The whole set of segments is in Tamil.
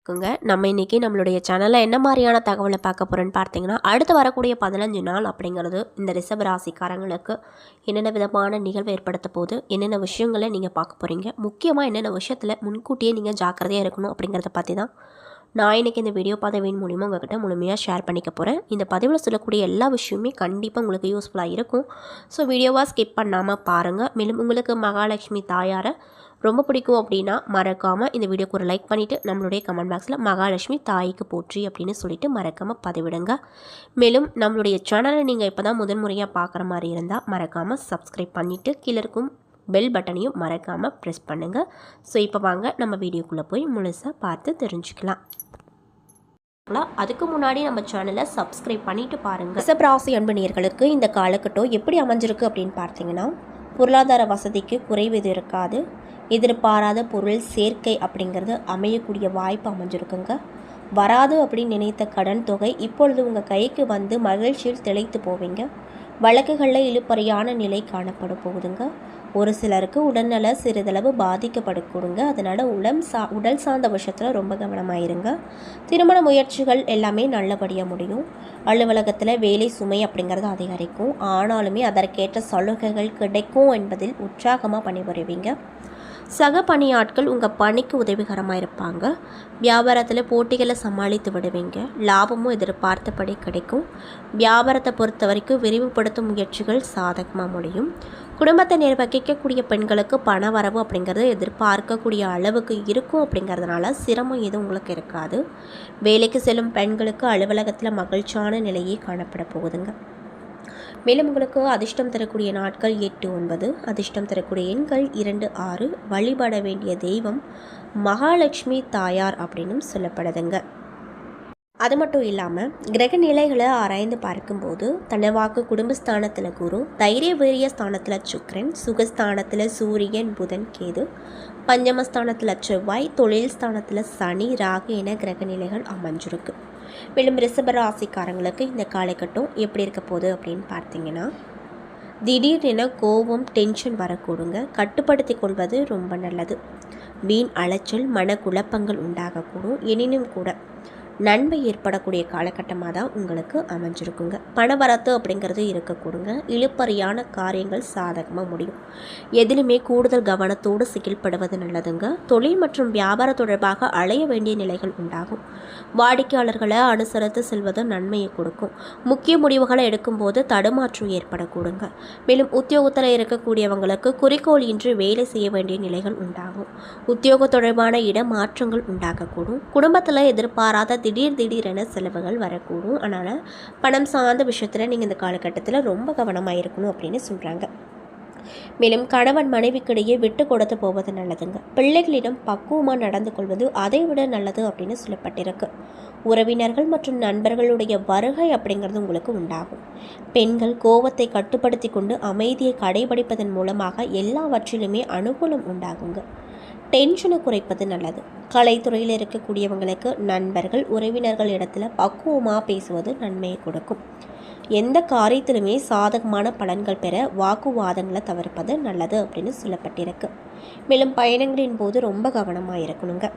நம்ம இன்றைக்கி நம்மளுடைய சேனலில் என்ன மாதிரியான தகவலை பார்க்க போகிறோன்னு பார்த்தீங்கன்னா, அடுத்து வரக்கூடிய 15 நாள் அப்படிங்கிறது இந்த ரிஷப ராசிக்காரங்களுக்கு என்னென்ன விதமான நிகழ்வு ஏற்படுத்த போது, என்னென்ன விஷயங்களை நீங்கள் பார்க்க போகிறீங்க, முக்கியமாக என்னென்ன விஷயத்தில் முன்கூட்டியே நீங்கள் ஜாக்கிரதையாக இருக்கணும் அப்படிங்கிறத பற்றி தான் நான் இன்றைக்கி இந்த வீடியோ பதிவின் மூலிமா உங்கள்கிட்ட முழுமையாக ஷேர் பண்ணிக்க போகிறேன். இந்த பதிவில் சொல்லக்கூடிய எல்லா விஷயமே கண்டிப்பாக உங்களுக்கு யூஸ்ஃபுல்லாக இருக்கும். ஸோ வீடியோவாக ஸ்கிப் பண்ணாமல் பாருங்கள். மேலும் உங்களுக்கு மகாலட்சுமி தாயாரை ரொம்ப பிடிக்கும் அப்படின்னா மறக்காமல் இந்த வீடியோக்கு ஒரு லைக் பண்ணிவிட்டு நம்மளுடைய கமெண்ட் பாக்ஸில் மகாலட்சுமி தாய்க்கு போற்றி அப்படின்னு சொல்லிட்டு மறக்காமல் பதிவிடுங்க. மேலும் நம்மளுடைய சேனலை நீங்கள் இப்போ தான் முதன்முறையாக பார்க்குற மாதிரி இருந்தால் மறக்காமல் சப்ஸ்கிரைப் பண்ணிவிட்டு கீழே இருக்கும் பெல் பட்டனையும் மறக்காமல் ப்ரெஸ் பண்ணுங்கள். ஸோ இப்போ வாங்க நம்ம வீடியோக்குள்ளே போய் முழுசாக பார்த்து தெரிஞ்சுக்கலாம். அதுக்கு முன்னாடி நம்ம சேனலை சப்ஸ்கிரைப் பண்ணிட்டு பாருங்கள். ரிஷப ராசி அன்பு நேயர்களுக்கு இந்த காலகட்டம் எப்படி அமைஞ்சிருக்கு அப்படின்னு பார்த்தீங்கன்னா, பொருளாதார வசதிக்கு குறைவு இது இருக்காது. எதிர்பாராத பொருள் சேர்க்கை அப்படிங்கிறது அமையக்கூடிய வாய்ப்பு அமைஞ்சிருக்குங்க. வராது அப்படின்னு நினைத்த கடன் தொகை இப்பொழுது உங்கள் கைக்கு வந்து மகிழ்ச்சியில் திளைத்து போவீங்க. வழக்குகளில் இழுபறியான நிலை காணப்பட போகுதுங்க. ஒரு சிலருக்கு உடல்நல சிறிதளவு பாதிக்கப்படக்கூடுங்க. அதனால் உடல் சார்ந்த விஷயத்தில் ரொம்ப கவனமாயிருங்க. திருமண முயற்சிகள் எல்லாமே நல்லபடியாக முடியும். அலுவலகத்தில் வேலை சுமை அப்படிங்கிறது அதிகரிக்கும். ஆனாலுமே அதற்கேற்ற சலுகைகள் கிடைக்கும் என்பதில் உற்சாகமாக பணிபுரிவீங்க. சக பணியாட்கள் உங்கள் பணிக்கு உதவிகரமாக இருப்பாங்க. வியாபாரத்தில் போட்டிகளை சமாளித்து விடுவீங்க. லாபமும் எதிர்பார்த்தபடி கிடைக்கும். வியாபாரத்தை பொறுத்த வரைக்கும் விரிவுபடுத்தும் முயற்சிகள் சாதகமாக முடியும். குடும்பத்தை நிர்வகிக்கக்கூடிய பெண்களுக்கு பண வரவு அப்படிங்கிறது எதிர்பார்க்கக்கூடிய அளவுக்கு இருக்கும். அப்படிங்கிறதுனால சிரமம் எதுவும் உங்களுக்கு இருக்காது. வேலைக்கு செல்லும் பெண்களுக்கு அலுவலகத்தில் மகிழ்ச்சியான நிலையே காணப்பட போகுதுங்க. மேலும் உங்களுக்கு அதிர்ஷ்டம் தரக்கூடிய நாட்கள் 8, 9. அதிர்ஷ்டம் தரக்கூடிய எண்கள் 2, 6. வழிபட வேண்டிய தெய்வம் மகாலட்சுமி தாயார் அப்படின்னு சொல்லப்படுதுங்க. அது மட்டும் இல்லாமல் கிரக நிலைகளை ஆராய்ந்து பார்க்கும்போது தனவாக்கு குடும்பஸ்தானத்தில் குரு, தைரிய வீரிய ஸ்தானத்தில் சுக்கிரன், சுகஸ்தானத்தில் சூரியன், புதன், கேது, பஞ்சமஸ்தானத்தில் செவ்வாய், தொழில் ஸ்தானத்தில் சனி, ராகு என கிரக நிலைகள் அமைஞ்சிருக்கு. மேலும் ரிஷப ராசிக்காரங்களுக்கு இந்த காலகட்டம் எப்படி இருக்க போகுது அப்படின்னு பார்த்தீங்கன்னா, திடீரென கோபம், டென்ஷன் வரக்கூடுங்க. கட்டுப்படுத்தி கொள்வது ரொம்ப நல்லது. வீண் அலைச்சல், மனக்குழப்பங்கள் உண்டாகக்கூடும். எனினும் கூட நன்மை ஏற்படக்கூடிய காலகட்டமாக தான் உங்களுக்கு அமைஞ்சிருக்குங்க. பணவரத்து அப்படிங்கிறது இருக்கக்கூடுங்க. இழுப்பறியான காரியங்கள் சாதகமாக முடியும். எதிலுமே கூடுதல் கவனத்தோடு செயல்படுவது நல்லதுங்க. தொழில் மற்றும் வியாபாரம் தொடர்பாக அலைய வேண்டிய நிலைகள் உண்டாகும். வாடிக்கையாளர்களை அனுசரித்து செல்வது நன்மையை கொடுக்கும். முக்கிய முடிவுகளை எடுக்கும்போது தடுமாற்றம் ஏற்படக்கூடுங்க. மேலும் உத்தியோகத்தில் இருக்கக்கூடியவங்களுக்கு குறிக்கோள் இன்றி வேலை செய்ய வேண்டிய நிலைகள் உண்டாகும். உத்தியோக தொடர்பான இடமாற்றங்கள் உண்டாகக்கூடும். குடும்பத்தில் எதிர்பாராத திடீரென செலவுகள் வரக்கூடும். அதனால் பணம் சார்ந்த விஷயத்தில் நீங்கள் இந்த காலகட்டத்தில் ரொம்ப கவனமாக இருக்கணும் அப்படின்னு சொல்கிறாங்க. மேலும் கணவன் மனைவிக்கிடையே விட்டு கொடுத்து போவது நல்லதுங்க. பிள்ளைகளிடம் பக்குவமாக நடந்து கொள்வது அதை விட நல்லது அப்படின்னு சொல்லப்பட்டிருக்கு. உறவினர்கள் மற்றும் நண்பர்களுடைய வருகை அப்படிங்கிறது உங்களுக்கு உண்டாகும். பெண்கள் கோபத்தை கட்டுப்படுத்தி கொண்டு அமைதியை கடைபிடிப்பதன் மூலமாக எல்லாவற்றிலுமே அனுகூலம் உண்டாகுங்க. டென்ஷனை குறைப்பது நல்லது. கலைத்துறையில் இருக்கக்கூடியவங்களுக்கு நண்பர்கள், உறவினர்கள் இடத்துல பக்குவமாக பேசுவது நன்மையை கொடுக்கும். எந்த காரியத்திலுமே சாதகமான பலன்கள் பெற வாக்குவாதங்களை தவிர்ப்பது நல்லது அப்படின்னு சொல்லப்பட்டிருக்கு. மேலும் பயணங்களின் போது ரொம்ப கவனமாக இருக்கணுங்க.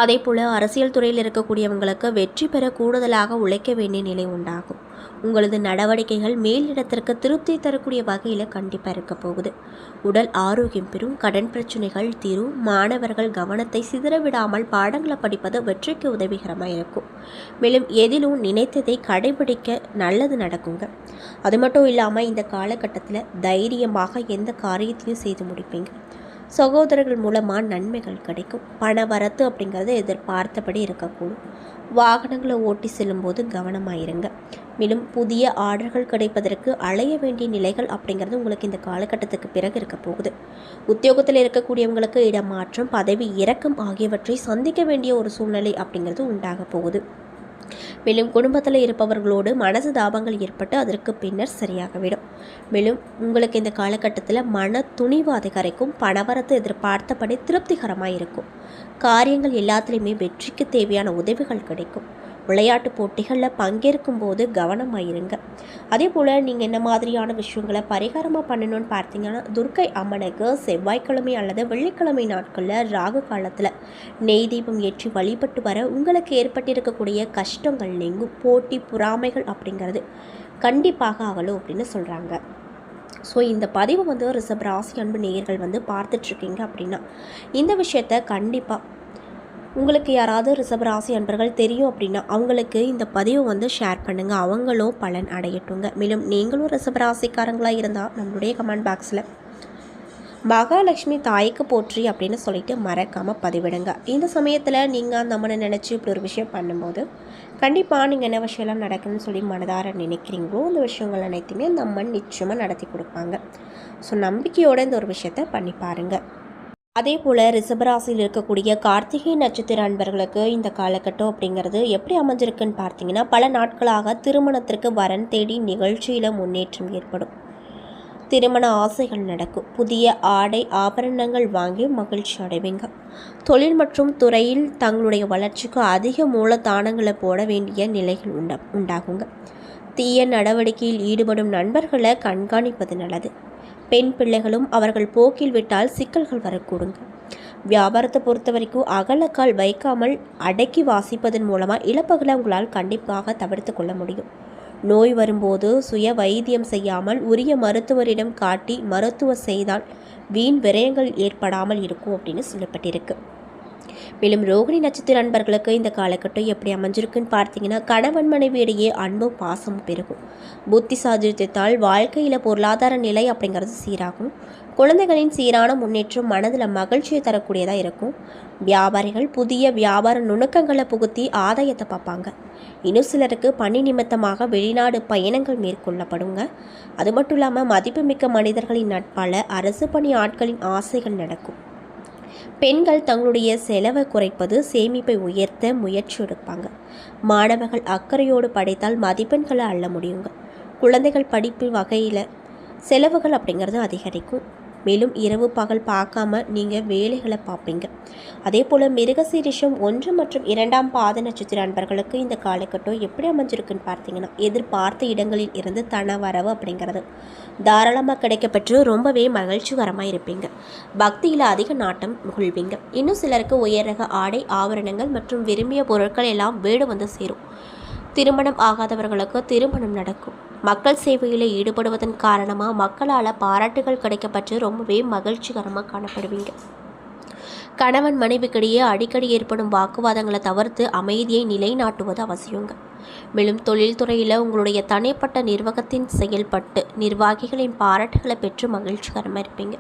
அதே போல் அரசியல் துறையில் இருக்கக்கூடியவங்களுக்கு வெற்றி பெற கூடுதலாக உழைக்க வேண்டிய நிலை உண்டாகும். உங்களது நடவடிக்கைகள் மேலிடத்திற்கு திருப்தி தரக்கூடிய வகையில் கண்டிப்பாக இருக்க போகுது. உடல் ஆரோக்கியம் பெறும். கடன் பிரச்சனைகள் தீரும். மாணவர்கள் கவனத்தை சிதறவிடாமல் பாடங்களை படிப்பது வெற்றிக்கு உதவிகரமாக இருக்கும். மேலும் எதிலும் நினைத்ததை கடைபிடிக்க நல்லது நடக்குங்க. அது மட்டும் இல்லாமல் இந்த காலகட்டத்தில் தைரியமாக எந்த காரியத்தையும் செய்து முடிப்பீங்க. சகோதரர்கள் மூலமாக நன்மைகள் கிடைக்கும். பண வரத்து அப்படிங்கிறது எதிர்பார்த்தபடி இருக்கக்கூடும். வாகனங்களை ஓட்டி செல்லும்போது கவனமாயிருங்க. மேலும் புதிய ஆர்டர்கள் கிடைப்பதற்கு அலைய வேண்டிய நிலைகள் அப்படிங்கிறது உங்களுக்கு இந்த காலகட்டத்துக்கு பிறகு இருக்க போகுது. உத்தியோகத்தில் இருக்கக்கூடியவங்களுக்கு இடமாற்றம், பதவி இறக்கம் ஆகியவற்றை சந்திக்க வேண்டிய ஒரு சூழ்நிலை அப்படிங்கிறது உண்டாக போகுது. மேலும் குடும்பத்தில் இருப்பவர்களோடு மனசு தாபங்கள் ஏற்பட்டு அதற்கு பின்னர் சரியாகவிடும். மேலும் உங்களுக்கு இந்த காலகட்டத்தில் மன துணிவு அதிகரிக்கும். பணவரத்து எதிர்பார்த்தபடி திருப்திகரமாக இருக்கும். காரியங்கள் எல்லாத்துலேயுமே வெற்றிக்கு தேவையான உதவிகள் கிடைக்கும். விளையாட்டு போட்டிகளில் பங்கேற்கும் போது கவனமாக இருங்க. அதே போல் நீங்கள் என்ன மாதிரியான விஷயங்களை பரிகாரமாக பண்ணணும்னு பார்த்தீங்கன்னா, துர்க்கை அம்மனுக்கு செவ்வாய்க்கிழமை அல்லது வெள்ளிக்கிழமை நாட்களில் ராகு காலத்தில் நெய் தீபம் ஏற்றி வழிபட்டு வர உங்களுக்கு ஏற்பட்டிருக்கக்கூடிய கஷ்டங்கள் நீங்கும். போட்டி பொறாமைகள் அப்படிங்கிறது கண்டிப்பாக அகலும் அப்படின்னு சொல்கிறாங்க. ஸோ இந்த பதிவு ரிஷப ராசி அன்பு நேயர்கள் பார்த்துட்ருக்கீங்க அப்படின்னா, இந்த விஷயத்த கண்டிப்பாக உங்களுக்கு யாராவது ரிஷப ராசி அன்பர்கள் தெரியும் அப்படின்னா அவங்களுக்கு இந்த பதிவை ஷேர் பண்ணுங்கள். அவங்களும் பலன் அடையட்டுங்க. மேலும் நீங்களும் ரிஷப ராசிக்காரங்களாக இருந்தால் நம்மளுடைய கமெண்ட் பாக்ஸில் மகாலட்சுமி தாய்க்கு போற்றி அப்படின்னு சொல்லிட்டு மறக்காமல் பதிவிடுங்க. இந்த சமயத்தில் நீங்கள் அந்த அம்மனை நினச்சி இப்படி ஒரு விஷயம் பண்ணும்போது கண்டிப்பாக நீங்கள் என்ன விஷயம்லாம் நடக்குதுன்னு சொல்லி மனதார நினைக்கிறீங்களோ அந்த விஷயங்கள் அனைத்துமே அந்த அம்மன் நிச்சயமாக நடத்தி கொடுப்பாங்க. ஸோ நம்பிக்கையோடு இந்த ஒரு விஷயத்தை பண்ணி பாருங்கள். அதே போல் ரிஷபராசியில் இருக்கக்கூடிய கார்த்திகை நட்சத்திர அன்பர்களுக்கு இந்த காலகட்டம் அப்படிங்கிறது எப்படி அமைஞ்சிருக்குன்னு பார்த்தீங்கன்னா, பல நாட்களாக திருமணத்திற்கு வரன் தேடி நிகழ்ச்சியில் முன்னேற்றம் ஏற்படும். திருமண ஆசைகள் நடக்கும். புதிய ஆடை ஆபரணங்கள் வாங்கி மகிழ்ச்சி அடைவீங்க. தொழில் மற்றும் துறையில் தங்களுடைய வளர்ச்சிக்கு அதிக மூலதானங்களை போட வேண்டிய நிலைகள் உண்டாகுங்க. தீய நடவடிக்கையில் ஈடுபடும் நண்பர்களை கண்காணிப்பது நல்லது. பெண் பிள்ளைகளும் அவர்கள் போக்கில் விட்டால் சிக்கல்கள் வரக்கூடுங்க. வியாபாரத்தை பொறுத்த வரைக்கும் அகலக்கால் வைக்காமல் அடக்கி வாசிப்பதன் மூலமாக இழப்புகளை உங்களால் கண்டிப்பாக தவிர்த்து கொள்ள முடியும். நோய் வரும்போது சுய வைத்தியம் செய்யாமல் உரிய மருத்துவரிடம் காட்டி மருத்துவம் செய்தால் வீண் விரயங்கள் ஏற்படாமல் இருக்கும் அப்படின்னு சொல்லப்பட்டிருக்கு. மேலும் ரோகிணி நட்சத்திர அன்பர்களுக்கு இந்த காலகட்டம் எப்படி அமைஞ்சிருக்குன்னு பார்த்தீங்கன்னா, கணவன் மனைவியிடையே அன்பும் பாசமும் பெருகும். புத்தி சாதுரியத்தால் வாழ்க்கையில் பொருளாதார நிலை அப்படிங்கிறது சீராகும். குழந்தைகளின் சீரான முன்னேற்றம் மனதில் மகிழ்ச்சியை தரக்கூடியதாக இருக்கும். வியாபாரிகள் புதிய வியாபார நுணுக்கங்களை புகுத்தி ஆதாயத்தை பார்ப்பாங்க. இன்னும் சிலருக்கு பணி நிமித்தமாக வெளிநாடு பயணங்கள் மேற்கொள்ளப்படுங்க. அது மட்டும் இல்லாமல் மதிப்புமிக்க மனிதர்களின் நட்பால் அரசு பணி ஆட்களின் ஆசைகள் நடக்கும். பெண்கள் தங்களுடைய செலவை குறைப்பது சேமிப்பை உயர்த்த முயற்சி எடுப்பாங்க. மாணவர்கள் அக்கறையோடு படித்தால் மதிப்பெண்களை அள்ள முடியுங்க. குழந்தைகள் படிப்பு வகையில் செலவுகள் அப்படிங்கிறது அதிகரிக்கும். மேலும் இரவு பகல் பார்க்காம நீங்கள் வேலைகளை பார்ப்பீங்க. அதே போல் மிருகசீரிஷம் 1 மற்றும் 2ஆம் பாத நட்சத்திர அன்பர்களுக்கு இந்த காலகட்டம் எப்படி அமைஞ்சிருக்குன்னு பார்த்தீங்கன்னா, எதிர்பார்த்த இடங்களில் இருந்து தன வரவு அப்படிங்கிறது தாராளமாக கிடைக்கப்பெற்று ரொம்பவே மகிழ்ச்சிகரமாக இருப்பீங்க. பக்தியில் அதிக நாட்டம் கொள்வீங்க. இன்னும் சிலருக்கு உயரக ஆடை ஆபரணங்கள் மற்றும் விரும்பிய பொருட்கள் எல்லாம் வீடு சேரும். திருமணம் ஆகாதவர்களுக்கு திருமணம் நடக்கும். மக்கள் சேவையில் ஈடுபடுவதன் காரணமாக மக்களால் பாராட்டுகள் கிடைக்கப்பட்டு ரொம்பவே மகிழ்ச்சிகரமாக காணப்படுவீங்க. கணவன் மனைவிக்கிடையே அடிக்கடி ஏற்படும் வாக்குவாதங்களை தவிர்த்து அமைதியை நிலைநாட்டுவது அவசியங்க. மேலும் தொழில்துறையில் உங்களுடைய தனிப்பட்ட நிர்வாகத்தின் செயல்பட்டு நிர்வாகிகளின் பாராட்டுகளை பெற்று மகிழ்ச்சிகரமாக இருப்பீங்க.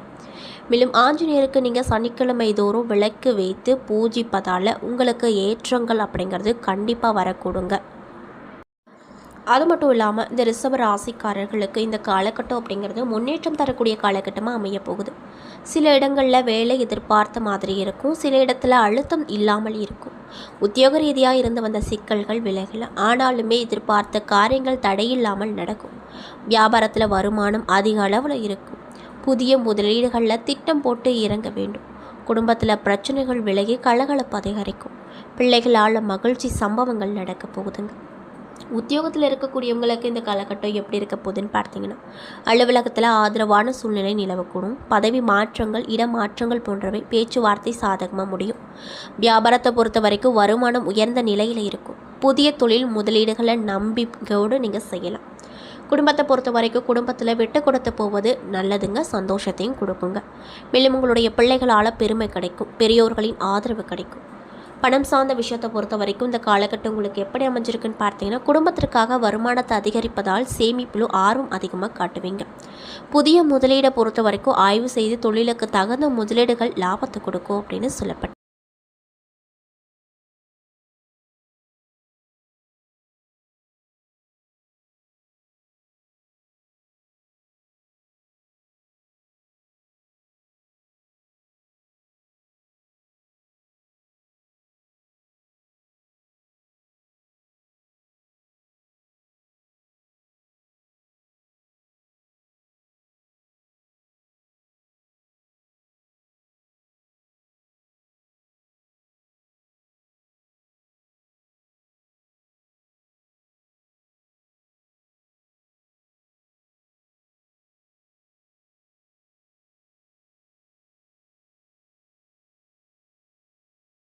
மேலும் ஆஞ்சநேயருக்கு நீங்கள் சனிக்கிழமை தோறும் விளக்கு வைத்து பூஜிப்பதால் உங்களுக்கு ஏற்றங்கள் அப்படிங்கிறது கண்டிப்பாக வரக்கூடுங்க. அது மட்டும் இல்லாமல் இந்த ரிஷப ராசிக்காரர்களுக்கு இந்த காலகட்டம் அப்படிங்கிறது முன்னேற்றம் தரக்கூடிய காலகட்டமாக அமைய போகுது. சில இடங்களில் வேலை எதிர்பார்த்த மாதிரி இருக்கும். சில இடத்துல அழுத்தம் இல்லாமல் இருக்கும். உத்தியோக ரீதியாக இருந்து வந்த சிக்கல்கள் விலகல. ஆனாலுமே எதிர்பார்த்த காரியங்கள் தடையில்லாமல் நடக்கும். வியாபாரத்தில் வருமானம் அதிக அளவில் இருக்கும். புதிய முதலீடுகளில் திட்டம் போட்டு இறங்க வேண்டும். குடும்பத்தில் பிரச்சனைகள் விலகி கலகலப்பு அதிகரிக்கும். பிள்ளைகளால் மகிழ்ச்சி சம்பவங்கள் நடக்க போகுதுங்க. உத்தியோகத்தில் இருக்கக்கூடியவங்களுக்கு இந்த காலகட்டம் எப்படி இருக்க போகுதுன்னு பார்த்தீங்கன்னா, அலுவலகத்தில் ஆதரவான சூழ்நிலை நிலவக்கூடும். பதவி மாற்றங்கள் இடமாற்றங்கள் போன்றவை பேச்சுவார்த்தை சாதகமாக முடியும். வியாபாரத்தை பொறுத்த வரைக்கும் வருமானம் உயர்ந்த நிலையில் இருக்கும். புதிய தொழில் முதலீடுகளை நம்பிக்கையோடு நீங்கள் செய்யலாம். குடும்பத்தை பொறுத்த வரைக்கும் குடும்பத்தில் விட்டு கொடுத்து போவது நல்லதுங்க. சந்தோஷத்தையும் கொடுக்குங்க. மேலும் உங்களுடைய பிள்ளைகளால் பெருமை கிடைக்கும். பெரியோர்களின் ஆதரவு கிடைக்கும். பணம் சார்ந்த விஷயத்தை பொறுத்த வரைக்கும் இந்த காலகட்டம் உங்களுக்கு எப்படி அமைஞ்சிருக்குன்னு பார்த்தீங்கன்னா, குடும்பத்திற்காக வருமானத்தை அதிகரிப்பதால் சேமிப்பிலும் ஆர்வம் அதிகமாக காட்டுவீங்க. புதிய முதலீடை பொறுத்த வரைக்கும் ஆய்வு செய்து தொழிலுக்கு தகுந்த முதலீடுகள் லாபத்தை கொடுக்கும் அப்படின்னு சொல்லப்பட்டு